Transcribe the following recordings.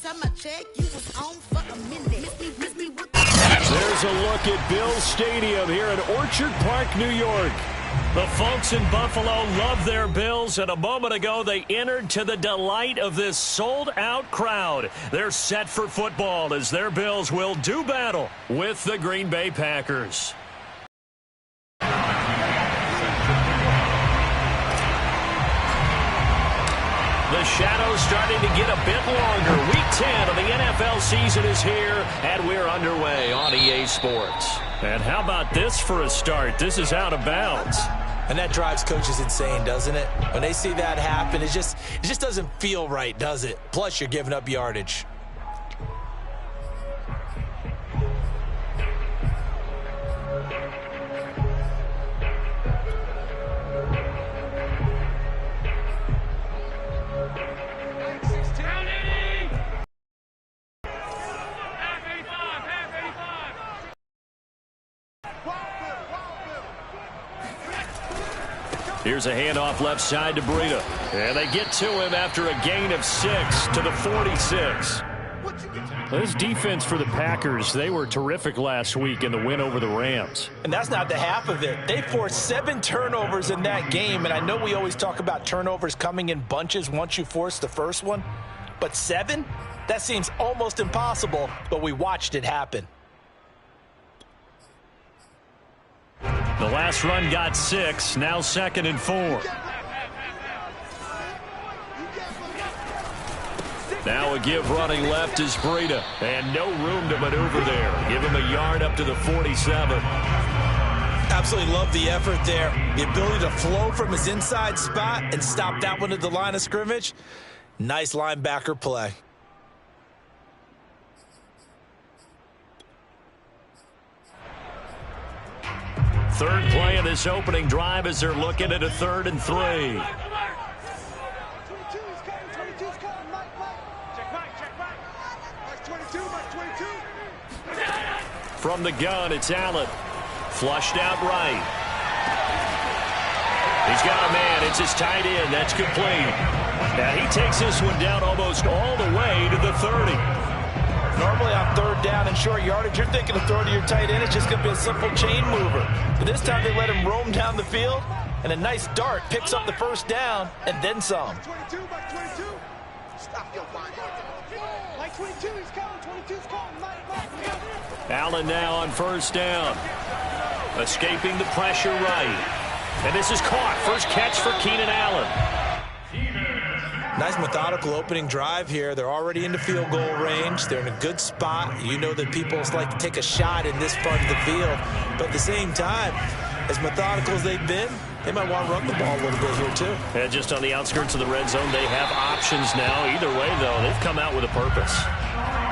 There's a look at Bills Stadium here in Orchard Park, New York. The folks in Buffalo love their Bills, and a moment ago they entered to the delight of this sold-out crowd. They're set for football as their Bills will do battle with the Green Bay Packers. The shadow's starting to get a bit longer. Week 10 of the NFL season is here, and we're underway on EA Sports. And how about this for a start? This is out of bounds. And that drives coaches insane, doesn't it? When they see that happen, it just doesn't feel right, does it? Plus, you're giving up yardage. Here's a handoff left side to Breida. And they get to him after a gain of 6 to the 46. This defense for the Packers, they were terrific last week in the win over the Rams. And that's not the half of it. They forced 7 turnovers in that game. And I know we always talk about turnovers coming in bunches once you force the first one. But 7? That seems almost impossible, but we watched it happen. The last run got 6, now 2nd and 4. Now a give running left is Breida, and no room to maneuver there. Give him a yard up to the 47. Absolutely love the effort there. The ability to flow from his inside spot and stop that one at the line of scrimmage. Nice linebacker play. Third play of this opening drive as they're looking at a 3rd and 3. From the gun, it's Allen. Flushed out right. He's got a man. It's his tight end. That's complete. Now he takes this one down almost all the way to the 30. Normally on 3rd down and short yardage, you're thinking of throwing to your tight end. It's just going to be a simple chain mover. But this time they let him roam down the field, and a nice dart picks up the 1st down and then some. Allen now on 1st down. Escaping the pressure right. And this is caught. First catch for Keenan Allen. Nice methodical opening drive here. They're already into field goal range. They're in a good spot. You know that people like to take a shot in this part of the field. But at the same time, as methodical as they've been, they might want to run the ball a little bit here too. And just on the outskirts of the red zone, they have options now. Either way, though, they've come out with a purpose.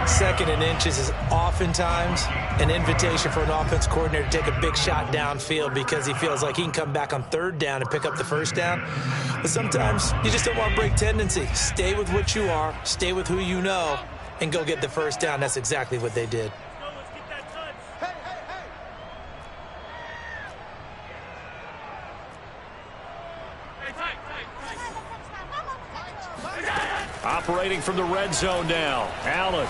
2nd and inches is oftentimes an invitation for an offense coordinator to take a big shot downfield because he feels like he can come back on 3rd down and pick up the 1st down. But sometimes you just don't want to break tendency. Stay with what you are, stay with who you know, and go get the 1st down. That's exactly what they did. Operating from the red zone now. Allen.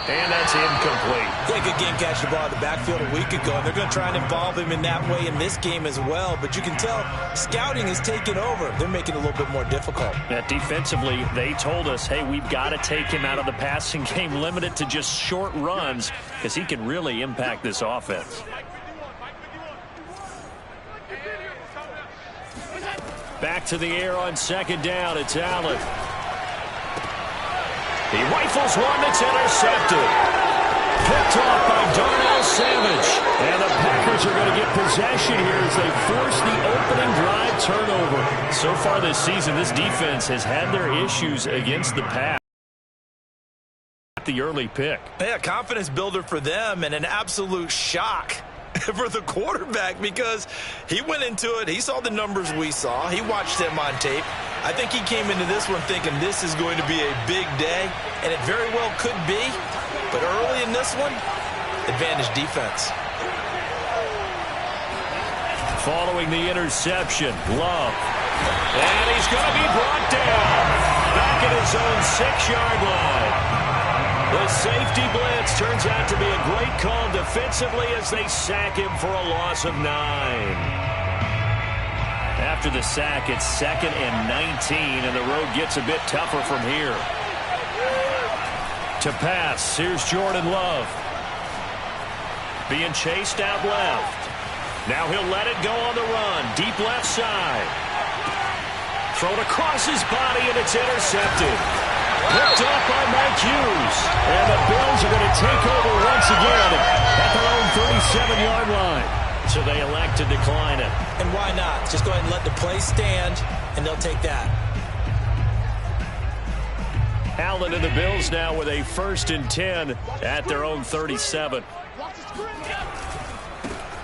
And that's incomplete. Yeah, good game catching the ball in the backfield a week ago, and they're going to try and involve him in that way in this game as well. But you can tell scouting is taking over. They're making it a little bit more difficult. Yeah, defensively, they told us, hey, we've got to take him out of the passing game, limit it to just short runs, because he can really impact this offense. Back to the air on 2nd down. It's Allen. He rifles one that's intercepted. Picked off by Darnell Savage. And the Packers are going to get possession here as they force the opening drive turnover. So far this season, this defense has had their issues against the pass. The early pick. Yeah, confidence builder for them and an absolute shock for the quarterback because he went into it. He saw the numbers we saw. He watched them on tape. I think he came into this one thinking this is going to be a big day, and it very well could be. But early in this one, advantage defense. Following the interception, Love. And he's going to be brought down. Back back at his own 6-yard line. The safety blitz turns out to be a great call defensively as they sack him for a loss of 9. After the sack, it's 2nd and 19, and the road gets a bit tougher from here. To pass, here's Jordan Love. Being chased out left. Now he'll let it go on the run. Deep left side. Thrown across his body, and it's intercepted. Picked off by Mike Hughes. And the Bills are going to take over once again at their own 37-yard line. So they elect to decline it. And why not? Just go ahead and let the play stand, and they'll take that. Allen and the Bills now with a 1st and 10 at their own 37.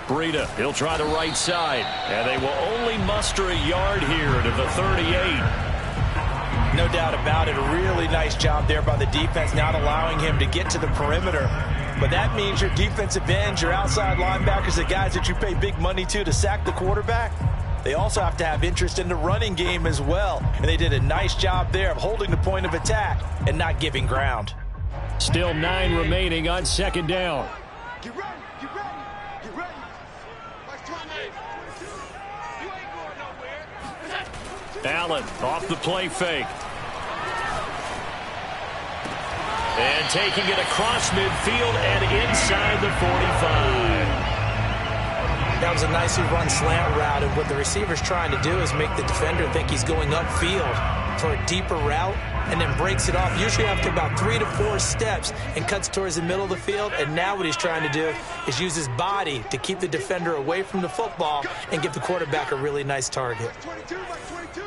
Breida, he'll try the right side. And they will only muster a yard here to the 38. No doubt about it. A really nice job there by the defense, not allowing him to get to the perimeter. But that means your defensive ends, your outside linebackers, the guys that you pay big money to sack the quarterback, they also have to have interest in the running game as well. And they did a nice job there of holding the point of attack and not giving ground. Still 9 remaining on 2nd down. Get ready, get ready, get ready. Watch 28. You ain't going nowhere. Allen off the play fake. And taking it across midfield and inside the 45. That was a nicely run slant route, and what the receiver's trying to do is make the defender think he's going upfield for a deeper route and then breaks it off, usually after about 3 to 4 steps, and cuts towards the middle of the field. And now what he's trying to do is use his body to keep the defender away from the football and give the quarterback a really nice target. 22 by 22.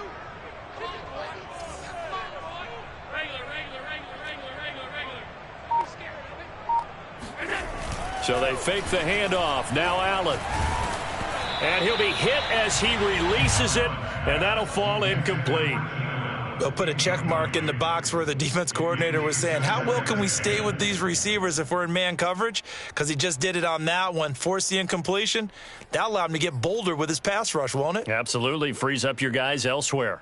So they fake the handoff. Now Allen. And he'll be hit as he releases it, and that'll fall incomplete. They'll put a check mark in the box where the defense coordinator was saying, how well can we stay with these receivers if we're in man coverage? Because he just did it on that one, forced the incompletion. That allowed him to get bolder with his pass rush, won't it? Absolutely. Frees up your guys elsewhere.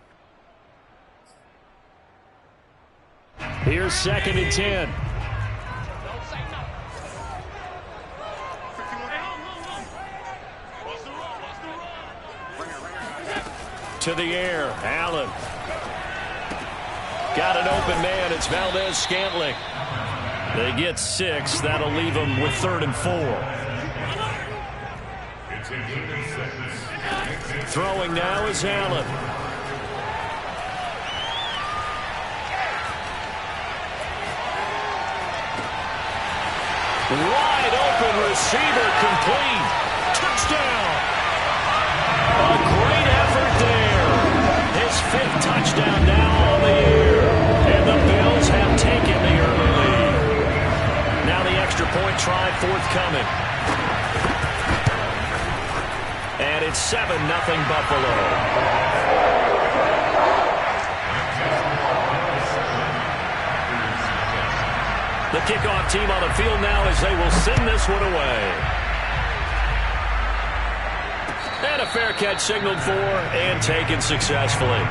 Here's 2nd and 10. To the air, Allen. Got an open man. It's Valdez-Scantling. They get 6. That'll leave them with 3rd and 4. Throwing now is Allen. Wide open receiver, complete. Touchdown. A great effort there. His 5th touchdown now on the air. And the Bills have taken the early lead. Now the extra point try forthcoming. And it's 7-0 Buffalo. The kickoff team on the field now as they will send this one away. And a fair catch signaled for and taken successfully.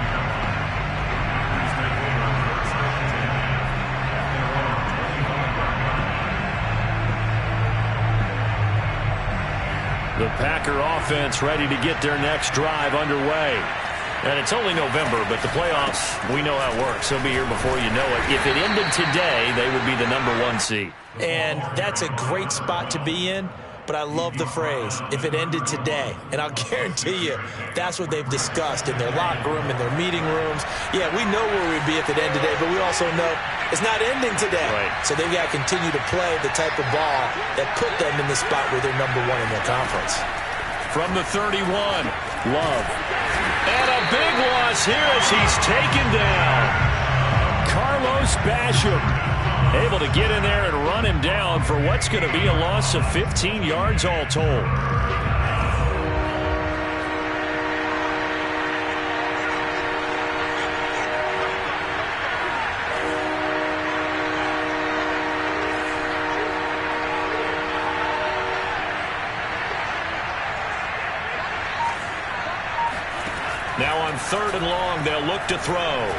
The Packer offense ready to get their next drive underway. And it's only November, but the playoffs, we know how it works. They'll be here before you know it. If it ended today, they would be the #1 seed. And that's a great spot to be in. But I love the phrase, if it ended today. And I'll guarantee you, that's what they've discussed in their locker room, in their meeting rooms. Yeah, we know where we'd be if it ended today, but we also know it's not ending today. Right. So they've got to continue to play the type of ball that put them in the spot where they're #1 in their conference. From the 31, Love. And a big loss here as he's taken down. Carlos Basham. Able to get in there and run him down for what's going to be a loss of 15 yards all told. Now on 3rd and long, they'll look to throw.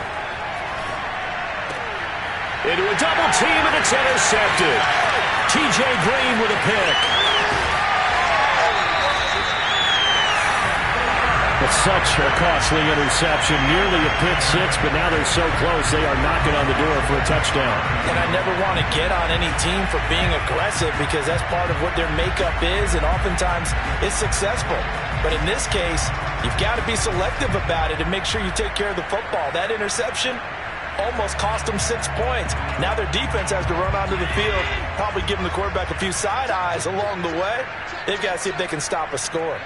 Into a double team, and it's intercepted. T.J. Green with a pick. It's such a costly interception, nearly a pick six, but now they're so close they are knocking on the door for a touchdown. And I never want to get on any team for being aggressive because that's part of what their makeup is, and oftentimes it's successful. But in this case, you've got to be selective about it and make sure you take care of the football. That interception almost cost them 6 points. Now their defense has to run onto the field, probably giving the quarterback a few side eyes along the way. They've got to see if they can stop a score.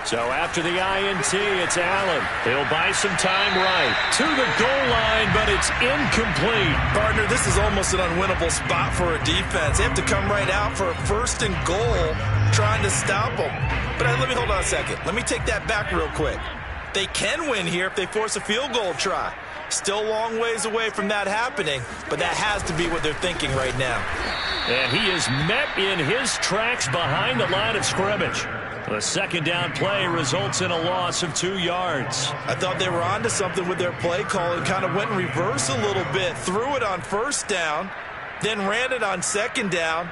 So after the INT, it's Allen. He'll buy some time right to the goal line, but it's incomplete. Partner, this is almost an unwinnable spot for a defense. They have to come right out for a 1st and goal trying to stop them. But let me hold on a second. Let me take that back real quick. They can win here if they force a field goal try. Still a long ways away from that happening, but that has to be what they're thinking right now. And he is met in his tracks behind the line of scrimmage. The 2nd down play results in a loss of 2 yards. I thought they were onto something with their play call and kind of went in reverse a little bit. Threw it on 1st down, then ran it on 2nd down.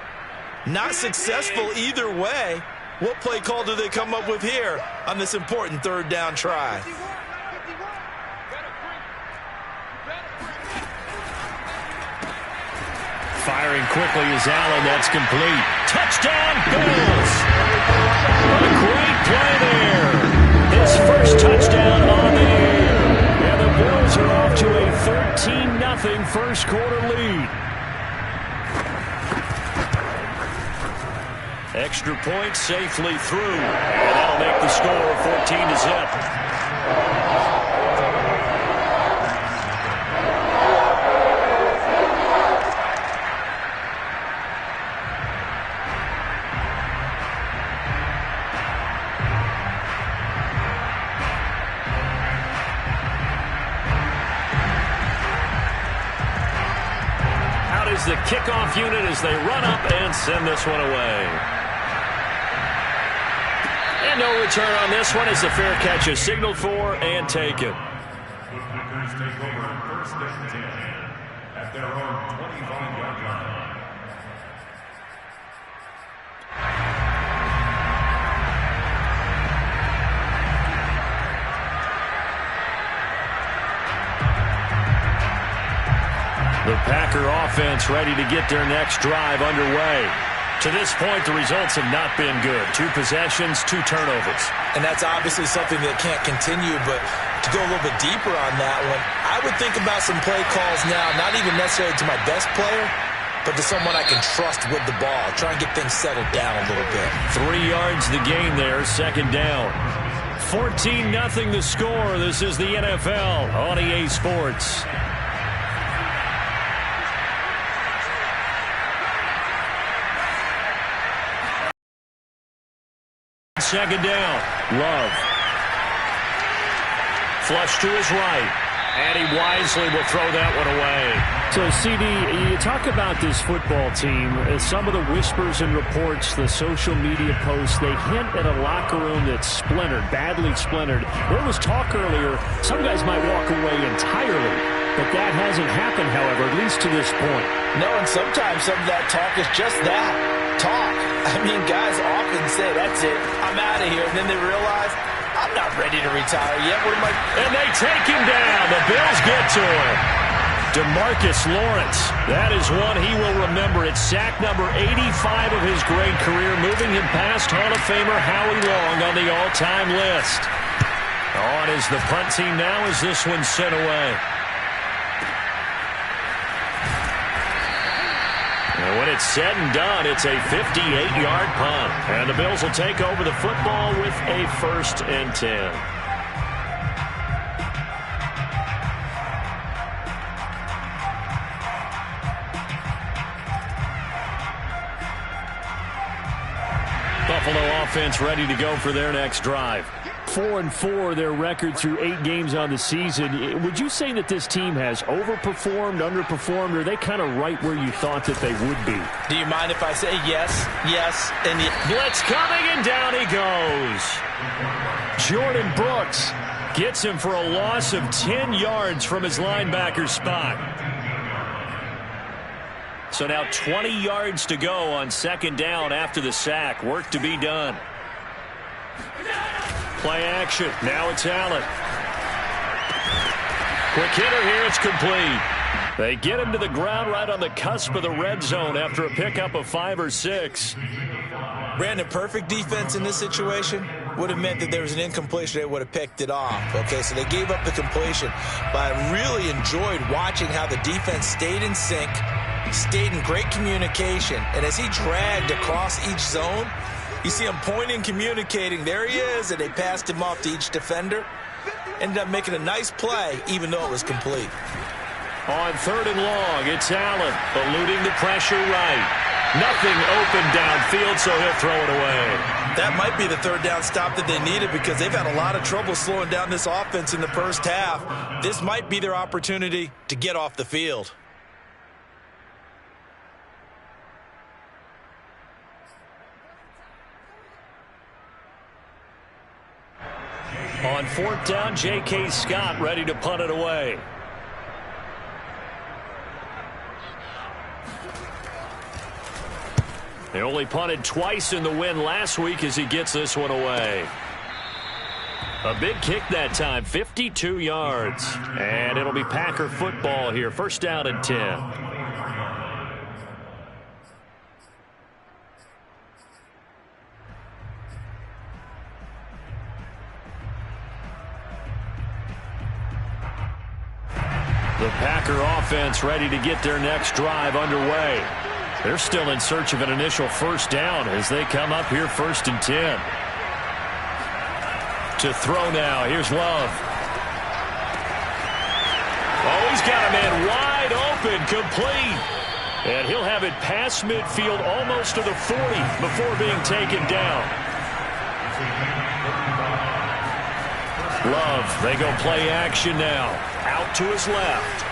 Not successful either way. What play call do they come up with here on this important 3rd down try? Firing quickly is Allen. That's complete. Touchdown, Bills! A great play there. His first touchdown on the year. And the Bills are off to a 13-0 first quarter lead. Extra point safely through. And that'll make the score 14-0. The kickoff unit as they run up and send this one away. And no return on this one as the fair catch is signaled for and taken. Packers take over 1st and 10 at their own 25-yard line. The Packer offense ready to get their next drive underway. To this point, the results have not been good. 2 possessions, 2 turnovers. And that's obviously something that can't continue, but to go a little bit deeper on that one, I would think about some play calls now, not even necessarily to my best player, but to someone I can trust with the ball. Try and get things settled down a little bit. 3 yards the gain there, 2nd down. 14-0 the score. This is the NFL on EA Sports. 2nd down. Love. Flush to his right. And he wisely will throw that one away. So, CD, you talk about this football team. Some of the whispers and reports, the social media posts, they hint at a locker room that's splintered, badly splintered. There was talk earlier, some guys might walk away entirely. But that hasn't happened, however, at least to this point. No, and sometimes some of that talk is just that. Talk. I mean, guys often say, that's it, I'm out of here. And then they realize, I'm not ready to retire yet. What am I? And they take him down. The Bills get to him. DeMarcus Lawrence. That is one he will remember. It's sack number 85 of his great career, moving him past Hall of Famer Howie Long on the all-time list. On is the punt team now as this one's sent away. And when it's said and done, it's a 58-yard punt. And the Bills will take over the football with a 1st and 10. Buffalo offense ready to go for their next drive. 4-4, their record through 8 games on the season. Would you say that this team has overperformed, underperformed, or are they kind of right where you thought that they would be? Do you mind if I say yes, yes, and yes? Blitz coming, and down he goes. Jordan Brooks gets him for a loss of 10 yards from his linebacker spot. So now 20 yards to go on second down after the sack. Work to be done. Play action. Now it's Allen. Quick hitter here. It's complete. They get him to the ground right on the cusp of the red zone after a pickup of 5 or 6. Brandon, perfect defense in this situation would have meant that there was an incompletion. They would have picked it off. Okay, so they gave up the completion. But I really enjoyed watching how the defense stayed in sync, stayed in great communication. And as he dragged across each zone, you see him pointing, communicating. There he is, and they passed him off to each defender. Ended up making a nice play, even though it was complete. On 3rd and long, it's Allen, eluding the pressure right. Nothing open downfield, so he'll throw it away. That might be the 3rd down stop that they needed because they've had a lot of trouble slowing down this offense in the first half. This might be their opportunity to get off the field. On 4th down, J.K. Scott ready to punt it away. They only punted twice in the win last week as he gets this one away. A big kick that time, 52 yards. And it'll be Packer football here, 1st down and 10. The Packer offense ready to get their next drive underway. They're still in search of an initial 1st down as they come up here 1st and 10. To throw now. Here's Love. Oh, he's got a man wide open, complete. And he'll have it past midfield almost to the 40 before being taken down. Love, they go play action now. Out to his left.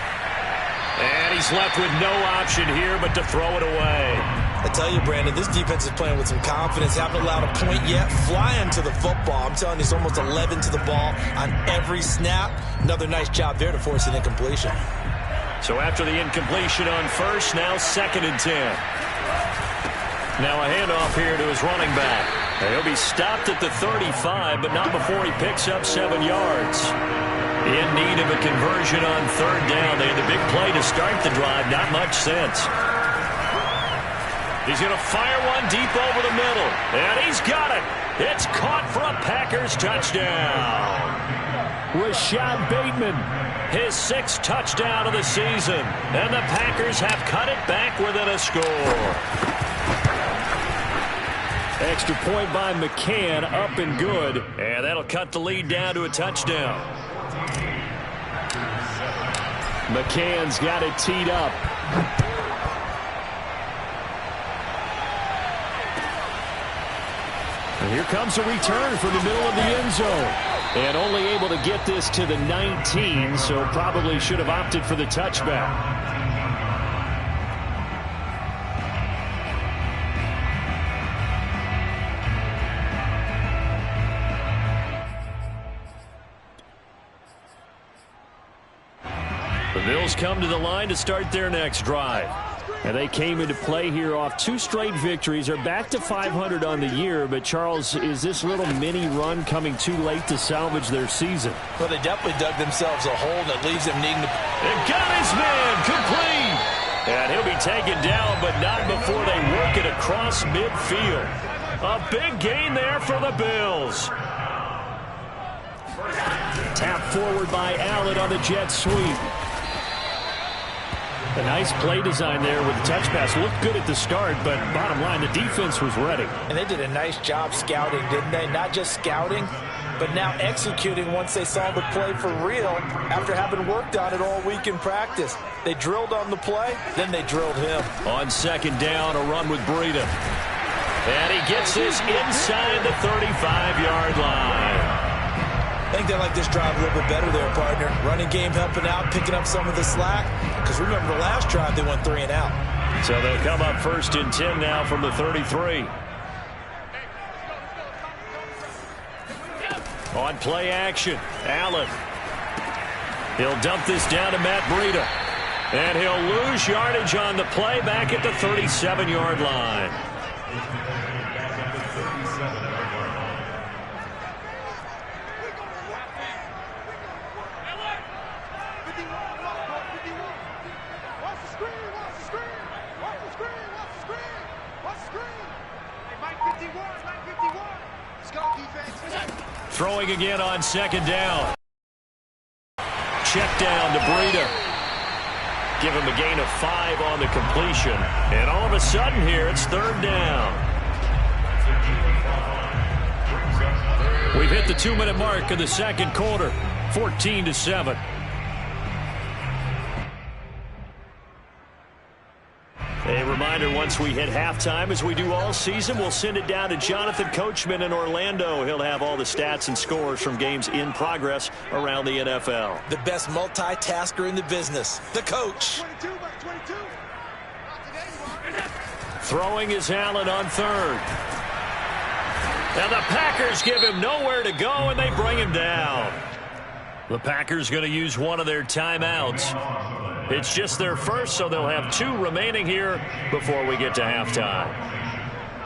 And he's left with no option here but to throw it away. I tell you, Brandon, this defense is playing with some confidence. Haven't allowed a point yet. Flying to the football. I'm telling you, it's almost 11 to the ball on every snap. Another nice job there to force an incompletion. So after the incompletion on 1st, now 2nd and 10. Now a handoff here to his running back. He'll be stopped at the 35, but not before he picks up 7 yards. In need of a conversion on 3rd down. They had the big play to start the drive. Not much sense. He's going to fire one deep over the middle. And he's got it. It's caught for a Packers touchdown. Rashad Bateman, his 6th touchdown of the season. And the Packers have cut it back within a score. Extra point by McCann, up and good. And that'll cut the lead down to a touchdown. McCann's got it teed up. And here comes a return from the middle of the end zone. And only able to get this to the 19, so probably should have opted for the touchback. The Bills come to the line to start their next drive. And they came into play here off 2 straight victories. They're back to 500 on the year. But, Charles, is this little mini run coming too late to salvage their season? Well, they definitely dug themselves a hole that leaves them needing to... And got his man complete. And he'll be taken down, but not before they work it across midfield. A big gain there for the Bills. Tap forward by Allen on the jet sweep. A nice play design there with the touch pass. Looked good at the start, but bottom line, the defense was ready. And they did a nice job scouting, didn't they? Not just scouting, but now executing once they saw the play for real after having worked on it all week in practice. They drilled on the play, then they drilled him. On 2nd down, a run with Breida. And he gets this inside the 35-yard line. I think they like this drive a little bit better there, partner. Running game helping out, picking up some of the slack. Because remember, the last drive they went 3 and out. So they'll come up 1st and 10 now from the 33. On play action, Allen. He'll dump this down to Matt Breida. And he'll lose yardage on the play back at the 37-yard line. Throwing again on 2nd down. Check down to Breida. Give him a gain of 5 on the completion. And all of a sudden here, it's 3rd down. We've hit the 2-minute mark of the 2nd quarter. 14-7. A reminder, once we hit halftime, as we do all season, we'll send it down to Jonathan Coachman in Orlando. He'll have all the stats and scores from games in progress around the NFL. The best multitasker in the business, the coach. 22 by 22. Throwing is Allen on 3rd. And the Packers give him nowhere to go, and they bring him down. The Packers going to use one of their timeouts. It's just their first, so they'll have 2 remaining here before we get to halftime.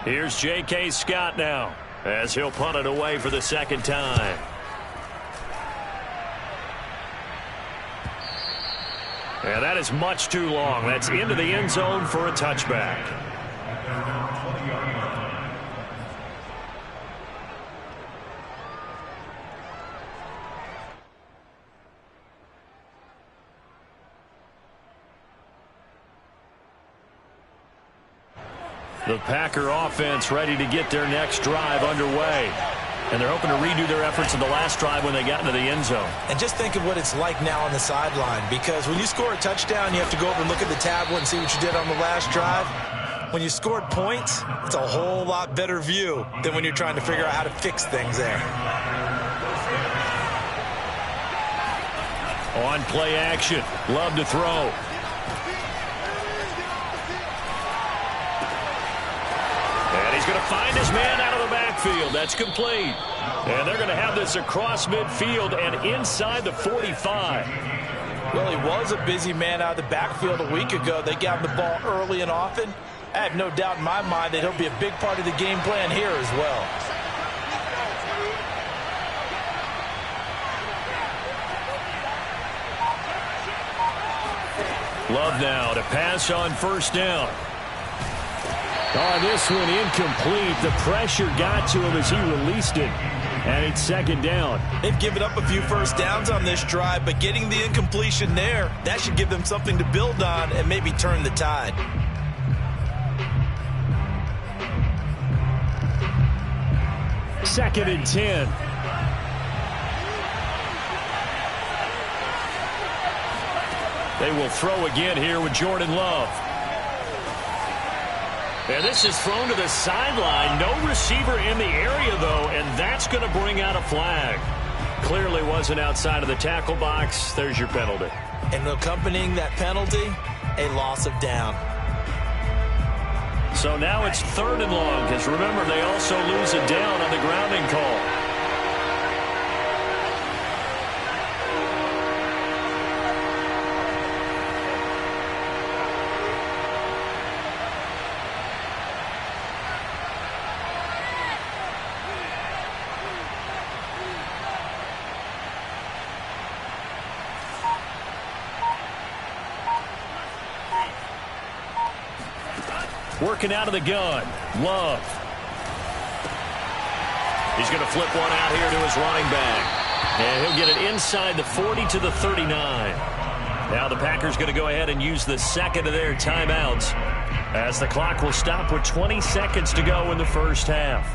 Here's J.K. Scott now, as he'll punt it away for the 2nd time. And that is much too long. That's into the end zone for a touchback. The Packer offense ready to get their next drive underway. And they're hoping to redo their efforts in the last drive when they got into the end zone. And just think of what it's like now on the sideline, because when you score a touchdown, you have to go over and look at the tablet and see what you did on the last drive. When you scored points, it's a whole lot better view than when you're trying to figure out how to fix things there. On play action, Love to throw. And he's going to find his man out of the backfield. That's complete. And they're going to have this across midfield and inside the 45. Well, he was a busy man out of the backfield a week ago. They got him the ball early and often. I have no doubt in my mind that he'll be a big part of the game plan here as well. Love now to pass on 1st down. Oh, this one incomplete. The pressure got to him as he released it. And it's 2nd down. They've given up a few first downs on this drive, but getting the incompletion there, that should give them something to build on and maybe turn the tide. Second and 10. They will throw again here with Jordan Love. And this is thrown to the sideline. No receiver in the area, though, and that's going to bring out a flag. Clearly wasn't outside of the tackle box. There's your penalty. And accompanying that penalty, a loss of down. So now it's 3rd and long, because remember, they also lose a down on the grounding call. Working out of the gun, Love. He's going to flip one out here to his running back. And he'll get it inside the 40 to the 39. Now the Packers going to go ahead and use the 2nd of their timeouts, as the clock will stop with 20 seconds to go in the 1st half.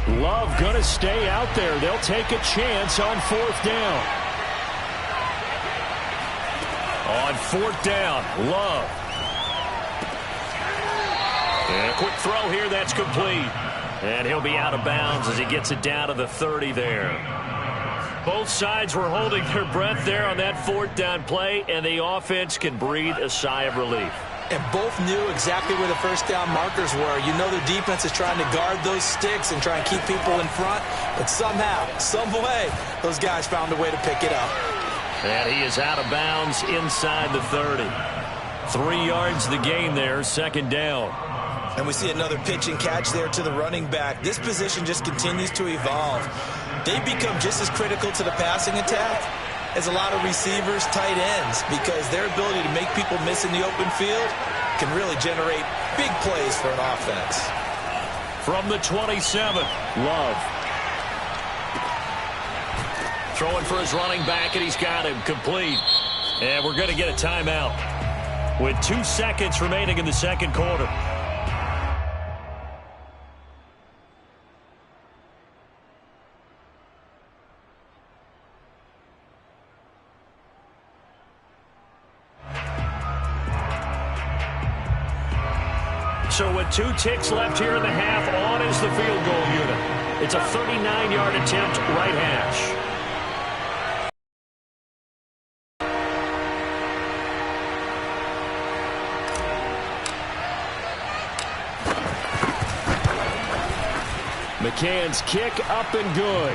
Love going to stay out there. They'll take a chance on 4th down. On 4th down, Love. And a quick throw here, that's complete. And he'll be out of bounds as he gets it down to the 30 there. Both sides were holding their breath there on that 4th down play, and the offense can breathe a sigh of relief. And both knew exactly where the first down markers were. You know the defense is trying to guard those sticks and try and keep people in front. But somehow, some way, those guys found a way to pick it up. And he is out of bounds inside the 30. 3 yards the gain there, 2nd down. And we see another pitch and catch there to the running back. This position just continues to evolve. They become just as critical to the passing attack as a lot of receivers, tight ends, because their ability to make people miss in the open field can really generate big plays for an offense. From the 27, Love. Throwing for his running back, and he's got him complete. And we're going to get a timeout with 2 seconds remaining in the 2nd quarter. So with 2 ticks left here in the half, on is the field goal unit. It's a 39-yard attempt, right hash. McCann's kick up and good.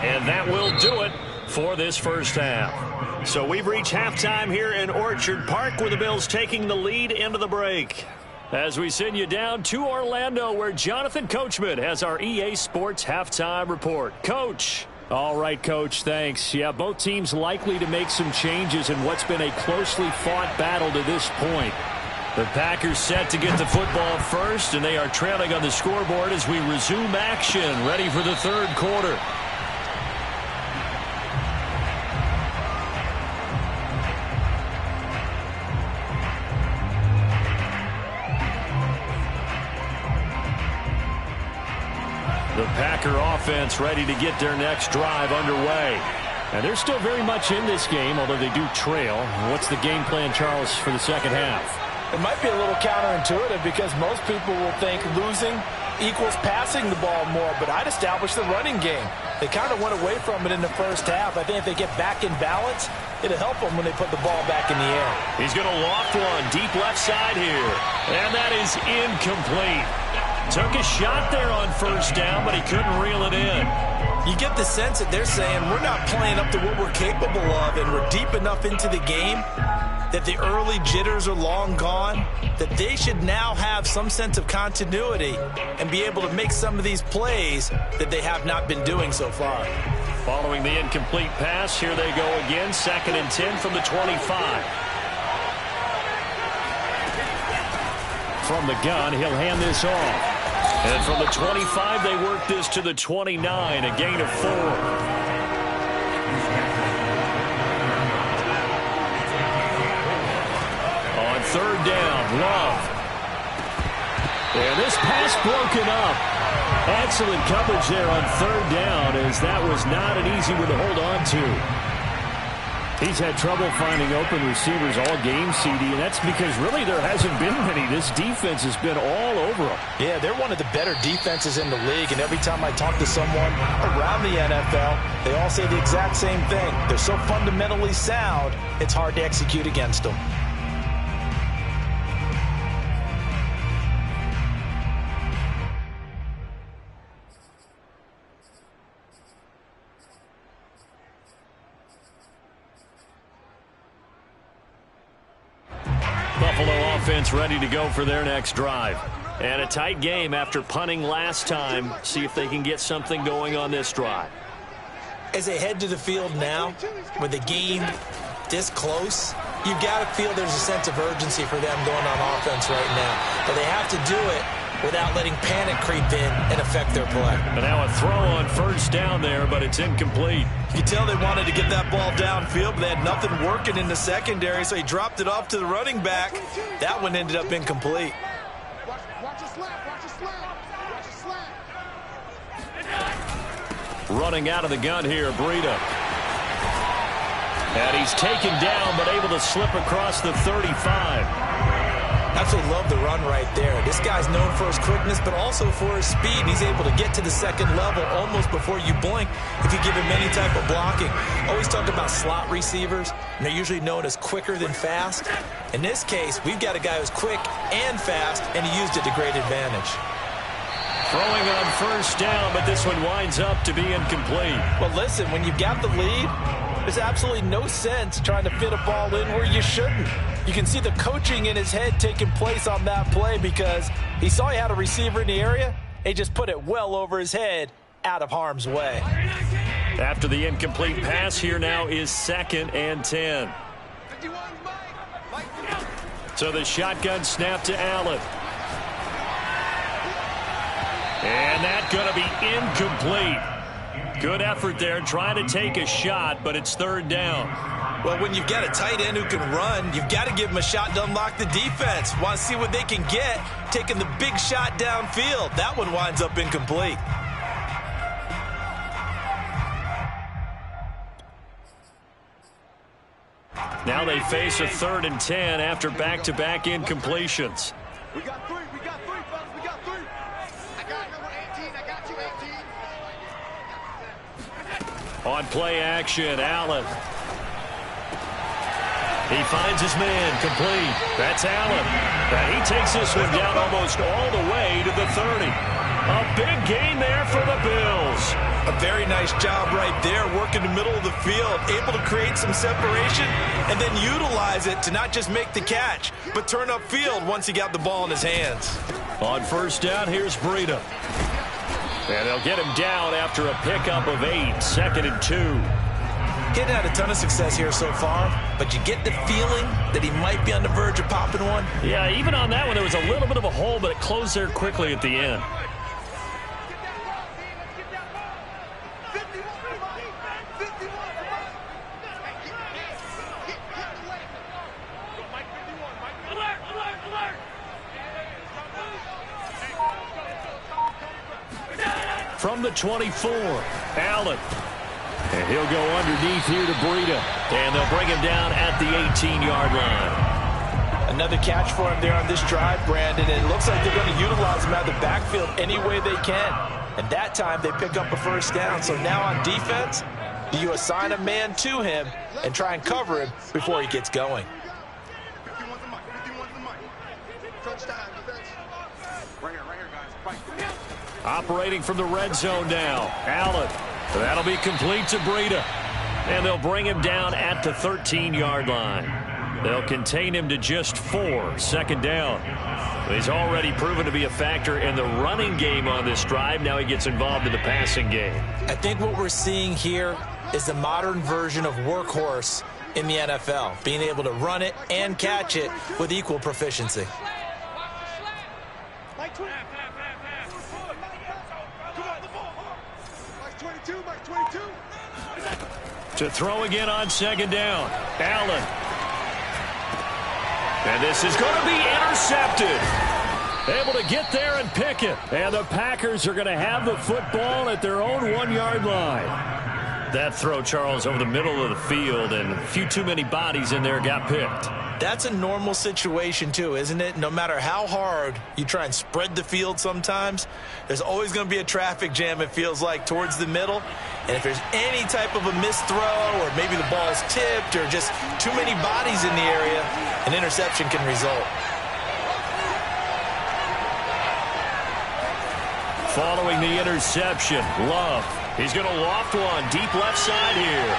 And that will do it for this first half. So we've reached halftime here in Orchard Park, where the Bills taking the lead into the break. As we send you down to Orlando, where Jonathan Coachman has our EA Sports halftime report. Coach. All right, Coach, thanks. Yeah, both teams likely to make some changes in what's been a closely fought battle to this point. The Packers set to get the football first, and they are trailing on the scoreboard as we resume action, ready for the 3rd quarter. The Packer offense ready to get their next drive underway. And they're still very much in this game, although they do trail. What's the game plan, Charles, for the 2nd half? It might be a little counterintuitive because most people will think losing equals passing the ball more, but I'd establish the running game. They kind of went away from it in the first half. I think if they get back in balance, it'll help them when they put the ball back in the air. He's going to loft one deep left side here, and that is incomplete. Took a shot there on 1st down, but he couldn't reel it in. You get the sense that they're saying we're not playing up to what we're capable of, and we're deep enough into the game that the early jitters are long gone, that they should now have some sense of continuity and be able to make some of these plays that they have not been doing so far. Following the incomplete pass, here they go again, 2nd and 10 from the 25. From the gun, he'll hand this off. And from the 25, they work this to the 29, a gain of 4. On 3rd down, Love. And this pass broken up. Excellent coverage there on 3rd down, as that was not an easy one to hold on to. He's had trouble finding open receivers all game, CD, and that's because really there hasn't been many. This defense has been all over them. Yeah, they're one of the better defenses in the league, and every time I talk to someone around the NFL, they all say the exact same thing. They're so fundamentally sound, it's hard to execute against them. Buffalo offense ready to go for their next drive. And a tight game after punting last time. See if they can get something going on this drive. As they head to the field now, with the game this close, you've got to feel there's a sense of urgency for them going on offense right now. But they have to do it without letting panic creep in and affect their play. And now a throw on 1st down there, but it's incomplete. You can tell they wanted to get that ball downfield, but they had nothing working in the secondary, so he dropped it off to the running back. That one ended up incomplete. Watch a slap, watch a slap, watch a slap. Running out of the gun here, Breida. And he's taken down, but able to slip across the 35. Absolutely love the run right there. This guy's known for his quickness, but also for his speed. He's able to get to the second level almost before you blink if you give him any type of blocking. Always talk about slot receivers, and they're usually known as quicker than fast. In this case, we've got a guy who's quick and fast, and he used it to great advantage. Throwing on first down, but this one winds up to be incomplete. Well, listen, when you've got the lead, there's absolutely no sense trying to fit a ball in where you shouldn't. You can see the coaching in his head taking place on that play because he saw he had a receiver in the area. He just put it well over his head out of harm's way. After the incomplete pass, here now is 2nd and 10. So the shotgun snap to Allen. And that's going to be incomplete. Good effort there trying to take a shot, but it's 3rd down. Well, when you've got a tight end who can run, you've got to give him a shot to unlock the defense. Want to see what they can get, taking the big shot downfield. That one winds up incomplete. Now they face a 3rd and 10 after back-to-back incompletions. We got 3, fellas, we got 3. I got number 18, I got you 18. On play action, Allen. He finds his man, complete. That's Allen. And he takes this one down almost all the way to the 30. A big gain there for the Bills. A very nice job right there, working the middle of the field, able to create some separation and then utilize it to not just make the catch, but turn upfield once he got the ball in his hands. On first down, here's Breida. And they'll get him down after a pickup of 8, 2nd and 2. He hadn't had a ton of success here so far, but you get the feeling that he might be on the verge of popping one. Yeah, even on that one, there was a little bit of a hole, but it closed there quickly at the end. From the 24, Allen. And he'll go underneath here to Breida. And they'll bring him down at the 18-yard line. Another catch for him there on this drive, Brandon. And it looks like they're going to utilize him out of the backfield any way they can. And that time they pick up a first down. So now on defense, do you assign a man to him and try and cover him before he gets going? 51's the mic, 51's the mic. Touchdown, defense. Right here, guys. Operating from the red zone now. Allen. That'll be complete to Breida. And they'll bring him down at the 13-yard line. They'll contain him to just 4, 2nd down. He's already proven to be a factor in the running game on this drive. Now he gets involved in the passing game. I think what we're seeing here is the modern version of workhorse in the NFL, being able to run it and catch it with equal proficiency. To throw again on 2nd down. Allen. And this is going to be intercepted. Able to get there and pick it. And the Packers are going to have the football at their own 1-yard line. That throw, Charles, over the middle of the field, and a few too many bodies in there got picked. That's a normal situation, too, isn't it? No matter how hard you try and spread the field sometimes, there's always going to be a traffic jam, it feels like, towards the middle. And if there's any type of a missed throw or maybe the ball's tipped or just too many bodies in the area, an interception can result. Following the interception, Love. He's going to loft one deep left side here.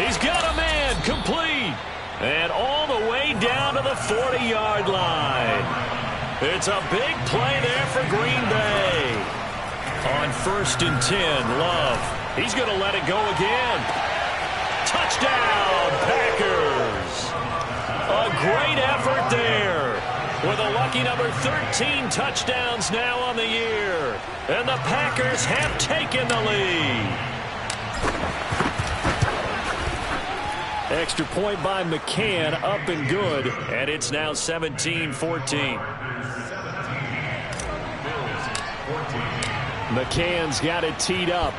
He's got a man, complete. And all the way down to the 40-yard line. It's a big play there for Green Bay. On 1st and 10, Love. He's going to let it go again. Touchdown, Packers. A great effort there. With a lucky number 13 touchdowns now on the year. And the Packers have taken the lead. Extra point by McCann, up and good. And it's now 17-14. McCann's got it teed up.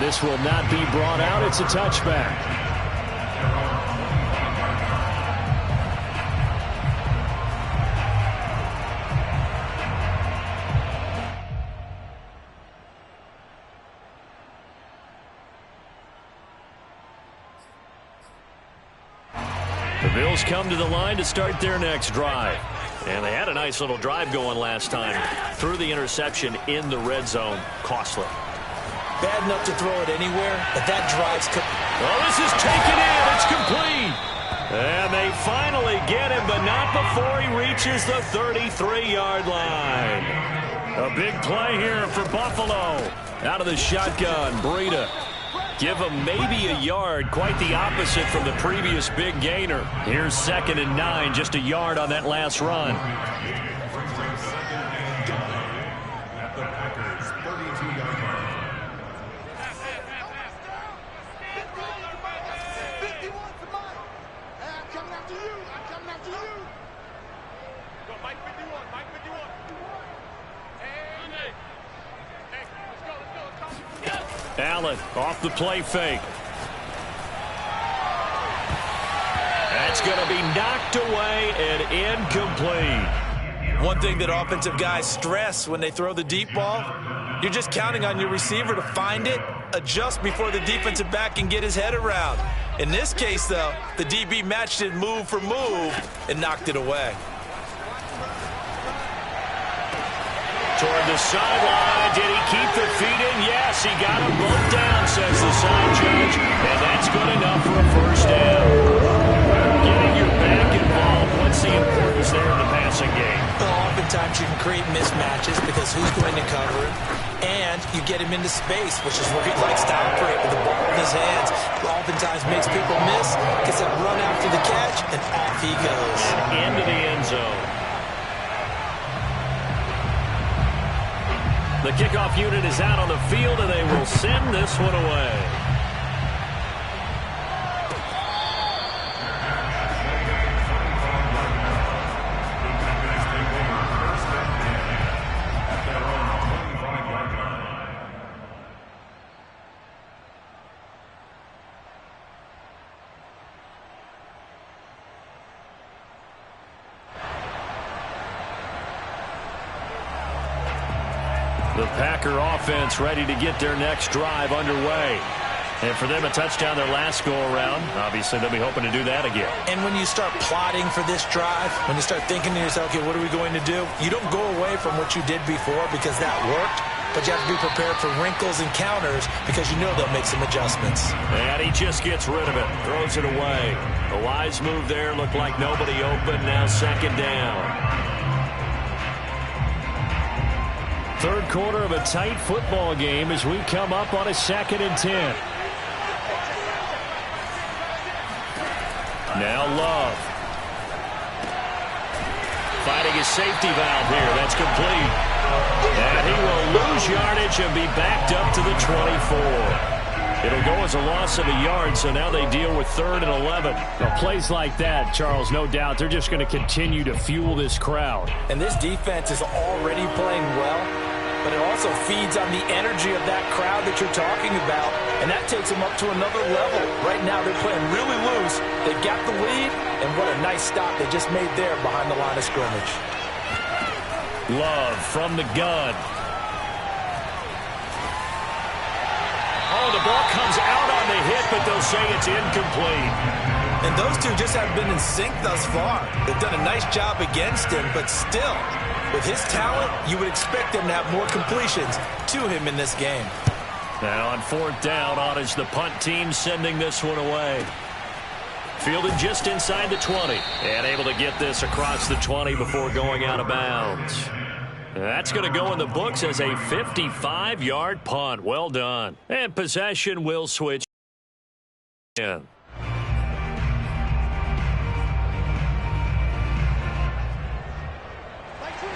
this will not be brought out. It's a touchback. The Bills come to the line to start their next drive. And they had a nice little drive going last time. Threw the interception in the red zone. Costly. Bad enough to throw it anywhere, but that drive's... Well, this is taken in. It's complete. And they finally get him, but not before he reaches the 33-yard line. A big play here for Buffalo. Out of the shotgun, Breida. Give him maybe a yard, quite the opposite from the previous big gainer. Here's 2nd and 9, just a yard on that last run. At the Packers' 32-yard line. 51 to Mike. Hey, I'm coming after you. I'm coming after you. Go, Mike 51. Mike 51. Hey, let's go. Allen off the play fake. That's going to be knocked away and incomplete. One thing that offensive guys stress when they throw the deep ball, you're just counting on your receiver to find it, adjust before the defensive back can get his head around. In this case, though, the DB matched it move for move and knocked it away. Toward the sideline. Did he keep the feet in? Yes, he got them both down, says the side judge. And that's good enough for a first down. Getting your back involved. What's the importance there in the passing game? Well, oftentimes you can create mismatches because who's going to cover it? And you get him into space, which is where he likes to operate with the ball in his hands. Oftentimes makes people miss, gets a run after the catch, and off he goes. Into the end zone. The kickoff unit is out on the field, and they will send this one away. The Packer offense ready to get their next drive underway. And for them, a touchdown their last go-around. Obviously, they'll be hoping to do that again. And when you start plotting for this drive, when you start thinking to yourself, okay, what are we going to do? You don't go away from what you did before because that worked, but you have to be prepared for wrinkles and counters because you know they'll make some adjustments. And he just gets rid of it, throws it away. A wise move there, looked like nobody open, now 2nd down. Third quarter of a tight football game as we come up on a 2nd and 10. Now Love. Fighting his safety valve here. That's complete. And he will lose yardage and be backed up to the 24. It'll go as a loss of a yard, so now they deal with 3rd and 11. Now, plays like that, Charles, no doubt, they're just going to continue to fuel this crowd. And this defense is already playing well, but it also feeds on the energy of that crowd that you're talking about, and that takes them up to another level. Right now, they're playing really loose. They've got the lead, and what a nice stop they just made there behind the line of scrimmage. Love from the gun. Oh, the ball comes out on the hit, but they'll say it's incomplete. And those two just haven't been in sync thus far. They've done a nice job against him, but still, with his talent, you would expect him to have more completions to him in this game. Now on 4th down, on is the punt team sending this one away. Fielded just inside the 20 and able to get this across the 20 before going out of bounds. That's going to go in the books as a 55-yard punt. Well done. And possession will switch in.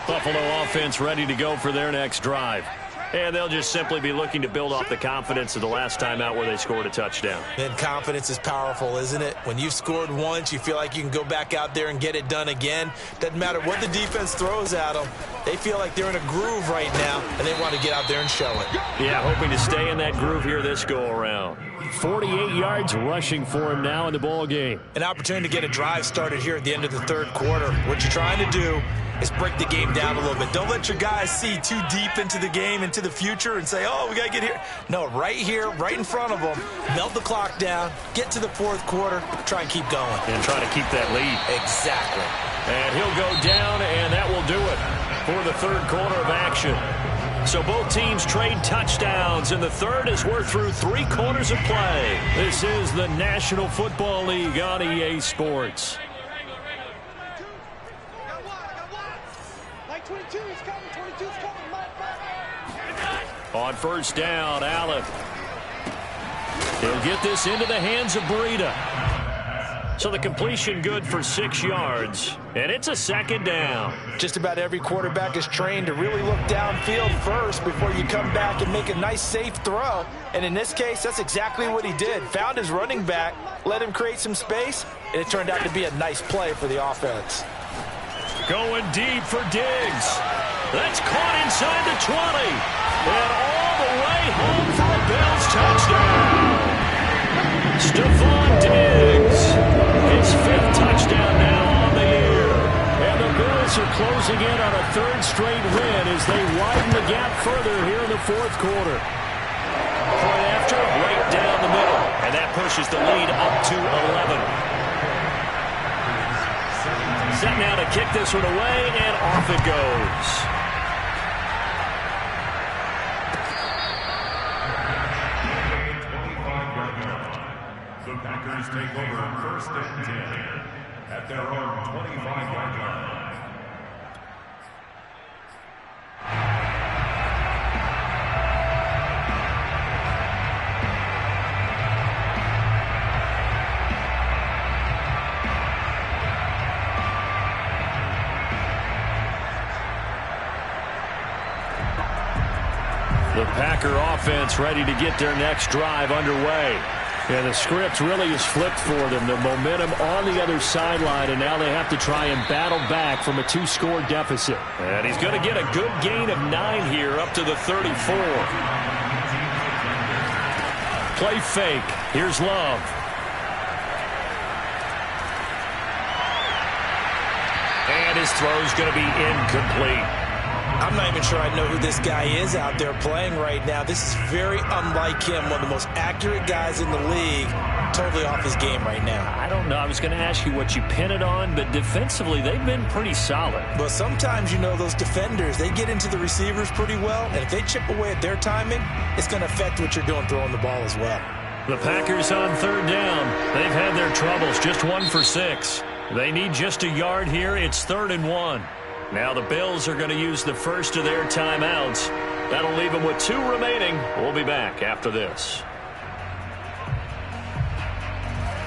Buffalo offense ready to go for their next drive. And they'll just simply be looking to build off the confidence of the last time out where they scored a touchdown. And confidence is powerful, isn't it? When you've scored once, you feel like you can go back out there and get it done again. Doesn't matter what the defense throws at them. They feel like they're in a groove right now, and they want to get out there and show it. Yeah, hoping to stay in that groove here this go-around. 48 yards rushing for him now in the ball game. An opportunity to get a drive started here at the end of the third quarter. What you're trying to do is break the game down a little bit. Don't let your guys see too deep into the game, into the future, and say, oh, we got to get here. No, right here, right in front of them, melt the clock down, get to the fourth quarter, try and keep going. And try to keep that lead. Exactly. And he'll go down, and that will do it for the third quarter of action. So both teams trade touchdowns, and the third as we're through 3 quarters of play. This is the National Football League on EA Sports. On first down, Allen. He'll get this into the hands of Breida. So the completion good for 6 yards, and it's a second down. Just about every quarterback is trained to really look downfield first before you come back and make a nice, safe throw. And in this case, that's exactly what he did. Found his running back, let him create some space, and it turned out to be a nice play for the offense. Going deep for Diggs. That's caught inside the 20. And all the way home for a Bills touchdown. Stephon Diggs. His 5th touchdown now on the year. And the Bills are closing in on a 3rd straight win as they widen the gap further here in the fourth quarter. Point after, right down the middle. And that pushes the lead up to 11. Set now to kick this one away, and off it goes. The Packers take over 1st and 10 at their own 25-yard line. The Packer offense ready to get their next drive underway. Yeah, the script really is flipped for them. The momentum on the other sideline, and now they have to try and battle back from a 2-score deficit. And he's going to get a good gain of 9 here up to the 34. Play fake. Here's Love. And his throw's going to be incomplete. I'm not even sure I know who this guy is out there playing right now. This is very unlike him, one of the most accurate guys in the league. Totally off his game right now. I don't know. I was going to ask you what you pin it on, but defensively, they've been pretty solid. Well, sometimes, those defenders, they get into the receivers pretty well, and if they chip away at their timing, it's going to affect what you're doing throwing the ball as well. The Packers on 3rd down. They've had their troubles, just 1 for 6. They need just a yard here. It's 3rd and 1. Now the Bills are going to use the first of their timeouts. That'll leave them with 2 remaining. We'll be back after this.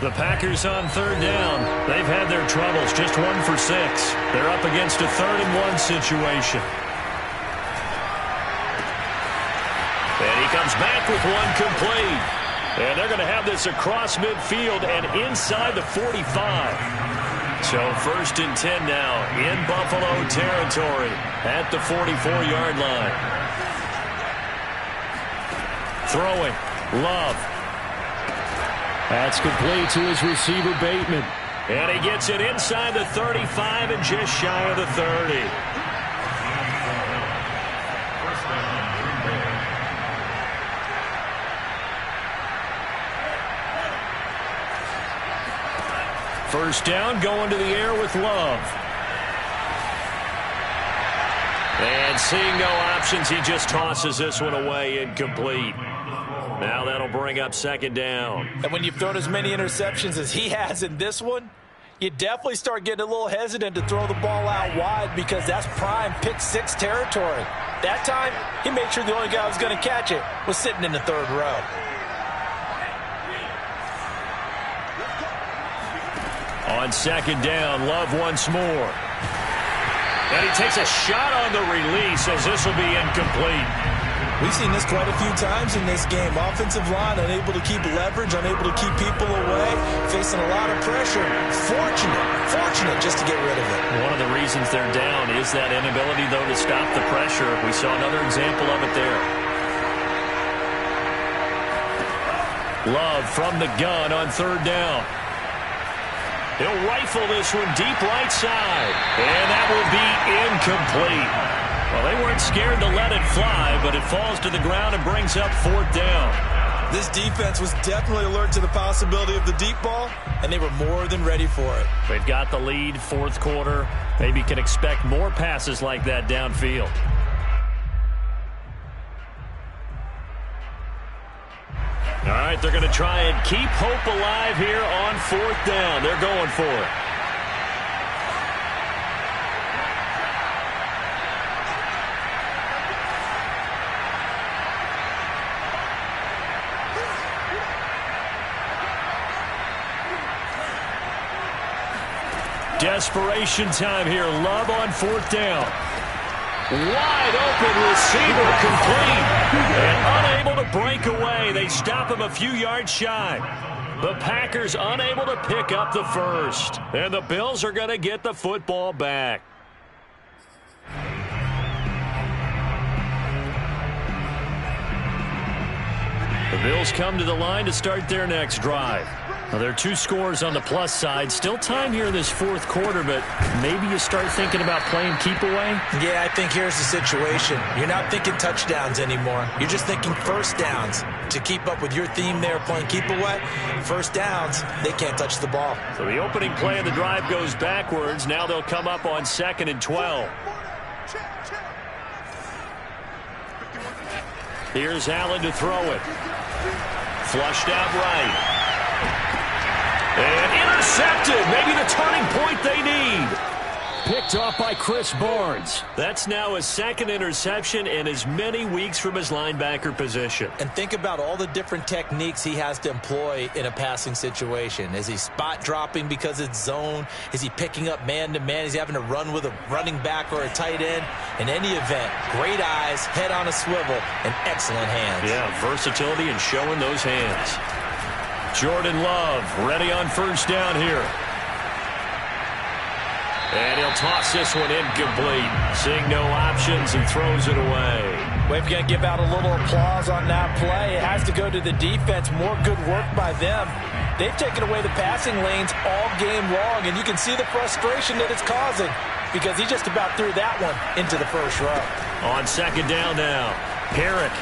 The Packers on 3rd down. They've had their troubles, just 1 for 6. They're up against a 3rd and 1 situation. And he comes back with 1 complete. And they're going to have this across midfield and inside the 45. So 1st and 10 now in Buffalo territory at the 44-yard line. Throwing, Love. That's complete to his receiver, Bateman. And he gets it inside the 35 and just shy of the 30. First down, going to the air with Love. And seeing no options, he just tosses this one away, incomplete. Now that'll bring up 2nd down. And when you've thrown as many interceptions as he has in this one, you definitely start getting a little hesitant to throw the ball out wide because that's prime pick 6 territory. That time, he made sure the only guy who was going to catch it was sitting in the 3rd row. On 2nd down, Love once more. And he takes a shot on the release as this will be incomplete. We've seen this quite a few times in this game. Offensive line unable to keep leverage, unable to keep people away, facing a lot of pressure. Fortunate just to get rid of it. One of the reasons they're down is that inability, though, to stop the pressure. We saw another example of it there. Love from the gun on third down. He'll rifle this one deep right side. And that will be incomplete. Well, they weren't scared to let it fly, but it falls to the ground and brings up fourth down. This defense was definitely alert to the possibility of the deep ball, and they were more than ready for it. They've got the lead, fourth quarter. Maybe can expect more passes like that downfield. All right, they're going to try and keep hope alive here on fourth down. They're going for it. Desperation time here. Love on fourth down. Wide open receiver complete. And unable to break away. They stop him a few yards shy. The Packers unable to pick up the first. And the Bills are going to get the football back. The Bills come to the line to start their next drive. Now, there are two scores on the plus side. Still time here in this fourth quarter, but maybe you start thinking about playing keep away? Yeah, I think here's the situation. You're not thinking touchdowns anymore. You're just thinking first downs. To keep up with your theme there, playing keep away, first downs, they can't touch the ball. So the opening play of the drive goes backwards. Now they'll come up on 2nd and 12. Here's Allen to throw it. Flushed out right. And intercepted. Maybe the turning point they need. Picked off by Chris Barnes. That's now his second interception in as many weeks from his linebacker position. And think about all the different techniques he has to employ in a passing situation. Is he spot dropping because it's zone? Is he picking up man-to-man? Is he having to run with a running back or a tight end? In any event, great eyes, head on a swivel, and excellent hands. Yeah, versatility and showing those hands. Jordan Love ready on first down here. And he'll toss this one incomplete. Seeing no options, he throws it away. We've got to give out a little applause on that play. It has to go to the defense. More good work by them. They've taken away the passing lanes all game long, and you can see the frustration that it's causing because he just about threw that one into the first row. On second down now, Herrick.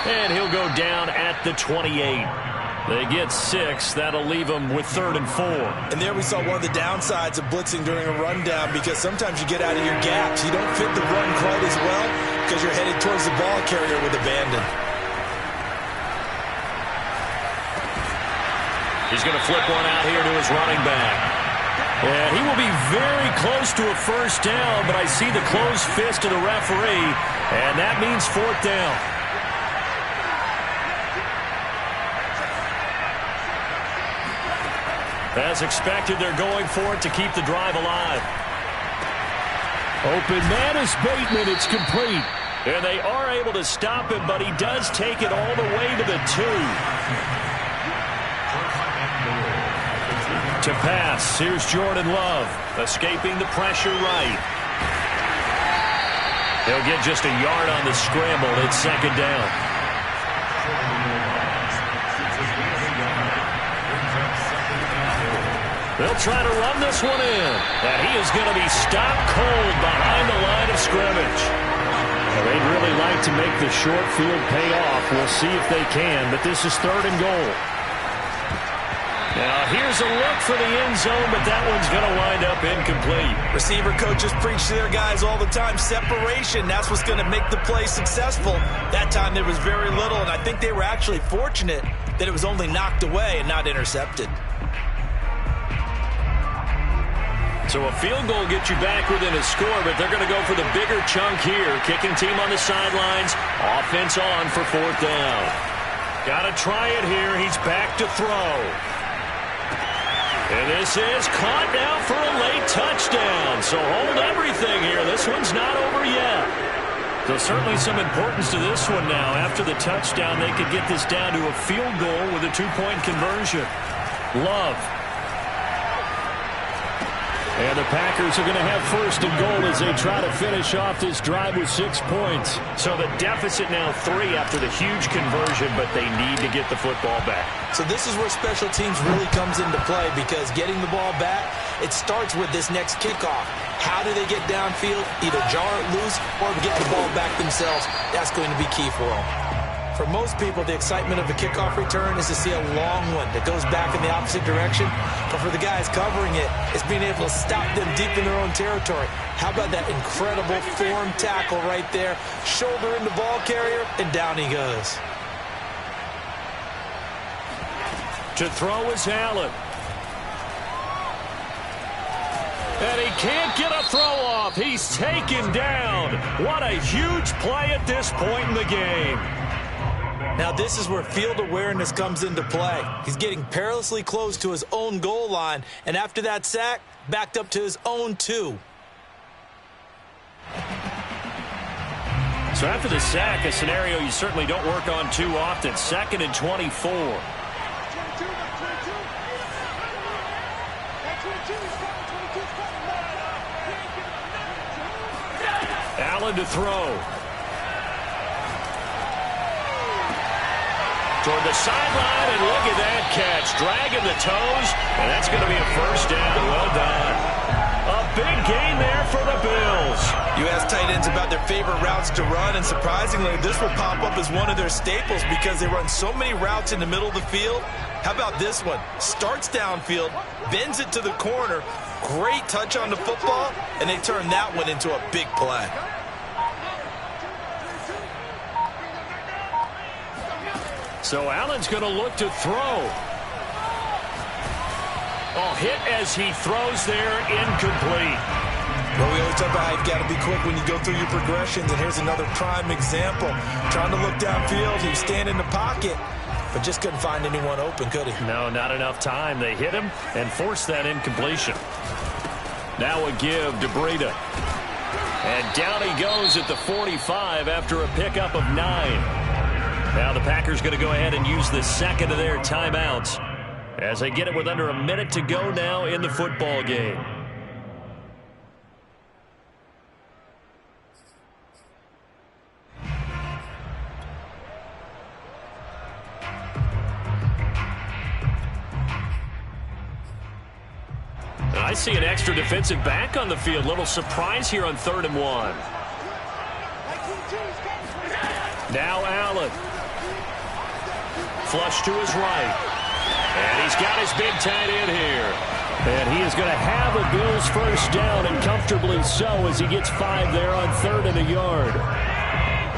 And he'll go down at the 28. They get 6. That'll leave them with 3rd and 4. And there we saw one of the downsides of blitzing during a rundown because sometimes you get out of your gaps. You don't fit the run quite as well because you're headed towards the ball carrier with abandon. He's going to flip one out here to his running back. And he will be very close to a first down, but I see the closed fist of the referee, and that means 4th down. As expected, they're going for it to keep the drive alive. Open man is Bateman. It's complete. And they are able to stop him, but he does take it all the way to the 2. To pass, here's Jordan Love, escaping the pressure right. He'll get just a yard on the scramble. It's second down. They'll try to run this one in. And he is going to be stopped cold behind the line of scrimmage. They'd really like to make the short field pay off. We'll see if they can, but this is 3rd and goal. Now, here's a look for the end zone, but that one's going to wind up incomplete. Receiver coaches preach to their guys all the time, separation. That's what's going to make the play successful. That time there was very little, and I think they were actually fortunate that it was only knocked away and not intercepted. So a field goal gets you back within a score, but they're going to go for the bigger chunk here. Kicking team on the sidelines. Offense on for 4th down. Got to try it here. He's back to throw. And this is caught now for a late touchdown. So hold everything here. This one's not over yet. So certainly some importance to this one now. After the touchdown, they could get this down to a field goal with a 2-point conversion. Love. And the Packers are going to have first and goal as they try to finish off this drive with 6 points. So the deficit now 3 after the huge conversion, but they need to get the football back. So this is where special teams really comes into play, because getting the ball back, it starts with this next kickoff. How do they get downfield? Either jar it loose or get the ball back themselves. That's going to be key for them. For most people, the excitement of a kickoff return is to see a long one that goes back in the opposite direction. But for the guys covering it, it's being able to stop them deep in their own territory. How about that incredible form tackle right there? Shoulder in the ball carrier, and down he goes. To throw is Allen. And he can't get a throw off. He's taken down. What a huge play at this point in the game. Now this is where field awareness comes into play. He's getting perilously close to his own goal line, and after that sack, backed up to his own 2. So after the sack, a scenario you certainly don't work on too often. 2nd and 24. Allen to throw. Toward the sideline, and look at that catch. Dragging the toes, and that's going to be a first down. Well done. A big gain there for the Bills. You ask tight ends about their favorite routes to run, and surprisingly, this will pop up as one of their staples because they run so many routes in the middle of the field. How about this one? Starts downfield, bends it to the corner, great touch on the football, and they turn that one into a big play. So Allen's going to look to throw. Oh, hit as he throws there, incomplete. Well, we always talk about how you've got to be quick when you go through your progressions, and here's another prime example. Trying to look downfield, he was standing in the pocket, but just couldn't find anyone open, could he? No, not enough time. They hit him and forced that incompletion. Now a give to Breida. And down he goes at the 45 after a pickup of 9. Now the Packers going to go ahead and use the second of their timeouts as they get it with under a minute to go now in the football game. And I see an extra defensive back on the field. Little surprise here on 3rd and 1. Now Allen. Flush to his right. And he's got his big tight end here. And he is going to have a Bills first down, and comfortably so, as he gets 5 there on 3rd and a yard.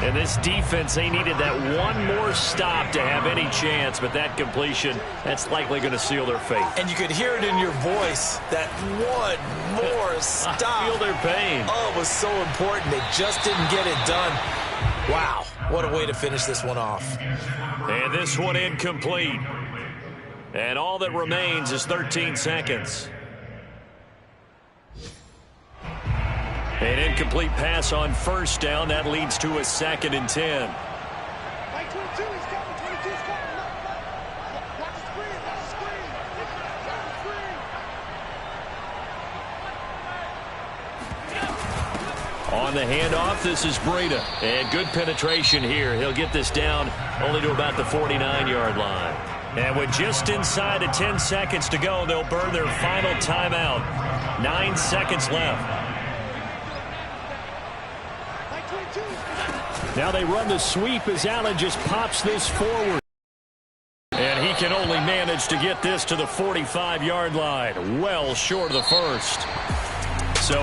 And this defense, they needed that one more stop to have any chance, but that completion, that's likely going to seal their fate. And you could hear it in your voice, that one more stop. I feel their pain. Oh, it was so important. They just didn't get it done. Wow, what a way to finish this one off. And this one incomplete. And all that remains is 13 seconds. An incomplete pass on first down. That leads to a 2nd and 10. On the handoff, this is Breida. And good penetration here. He'll get this down only to about the 49-yard line. And with just inside of 10 seconds to go, they'll burn their final timeout. 9 seconds left. Now they run the sweep as Allen just pops this forward. And he can only manage to get this to the 45-yard line. Well short of the first. So